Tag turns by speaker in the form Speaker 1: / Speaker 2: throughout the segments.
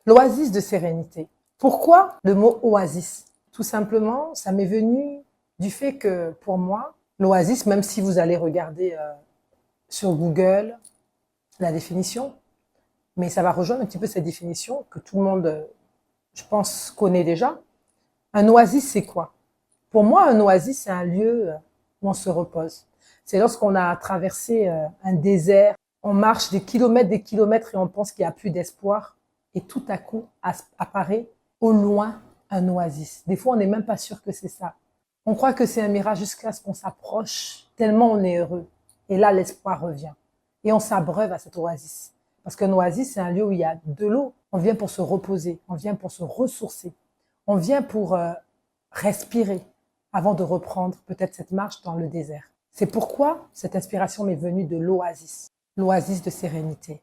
Speaker 1: L'oasis de sérénité. Pourquoi le mot oasis? Tout simplement, ça m'est venu du fait que pour moi, l'oasis, même si vous allez regarder sur Google la définition, mais ça va rejoindre un petit peu cette définition que tout le monde, je pense, connaît déjà. Un oasis, c'est quoi? Pour moi, un oasis, c'est un lieu où on se repose. C'est lorsqu'on a traversé un désert, on marche des kilomètres et on pense qu'il n'y a plus d'espoir. Et tout à coup, apparaît au loin un oasis. Des fois, on n'est même pas sûr que c'est ça. On croit que c'est un mirage jusqu'à ce qu'on s'approche, tellement on est heureux. Et là, l'espoir revient. Et on s'abreuve à cet oasis. Parce qu'un oasis, c'est un lieu où il y a de l'eau. On vient pour se reposer, on vient pour se ressourcer. On vient pour respirer avant de reprendre peut-être cette marche dans le désert. C'est pourquoi cette inspiration m'est venue de l'oasis de sérénité.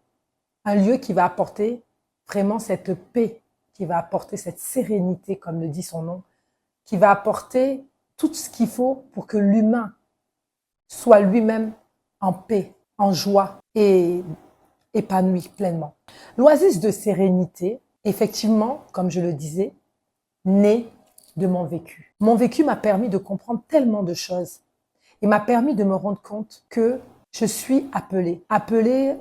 Speaker 1: Un lieu qui va apporter vraiment cette paix, qui va apporter cette sérénité, comme le dit son nom, qui va apporter tout ce qu'il faut pour que l'humain soit lui-même en paix, en joie et épanoui pleinement. L'oasis de sérénité, effectivement, comme je le disais, naît de mon vécu. Mon vécu m'a permis de comprendre tellement de choses et m'a permis de me rendre compte que je suis appelée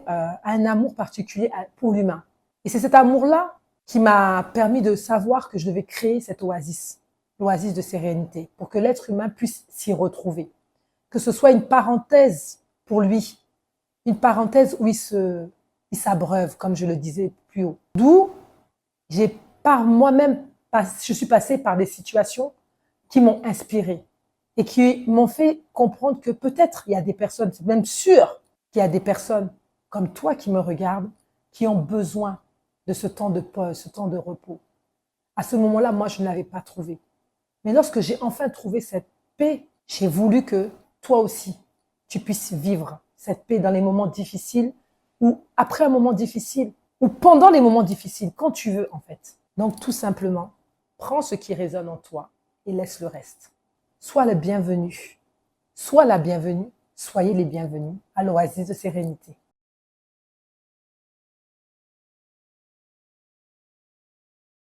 Speaker 1: à un amour particulier pour l'humain. Et c'est cet amour-là qui m'a permis de savoir que je devais créer cette oasis, l'oasis de sérénité, pour que l'être humain puisse s'y retrouver. Que ce soit une parenthèse pour lui, une parenthèse où il s'abreuve, comme je le disais plus haut. D'où j'ai par moi-même, je suis passée par des situations qui m'ont inspirée et qui m'ont fait comprendre que peut-être il y a des personnes, c'est même sûr qu'il y a des personnes comme toi qui me regardent, qui ont besoin de ce temps de pause, ce temps de repos. À ce moment-là, moi, je ne l'avais pas trouvé. Mais lorsque j'ai enfin trouvé cette paix, j'ai voulu que toi aussi, tu puisses vivre cette paix dans les moments difficiles ou après un moment difficile ou pendant les moments difficiles, quand tu veux en fait. Donc tout simplement, prends ce qui résonne en toi et laisse le reste. Sois le bienvenu, sois la bienvenue, soyez les bienvenus à l'oasis de sérénité.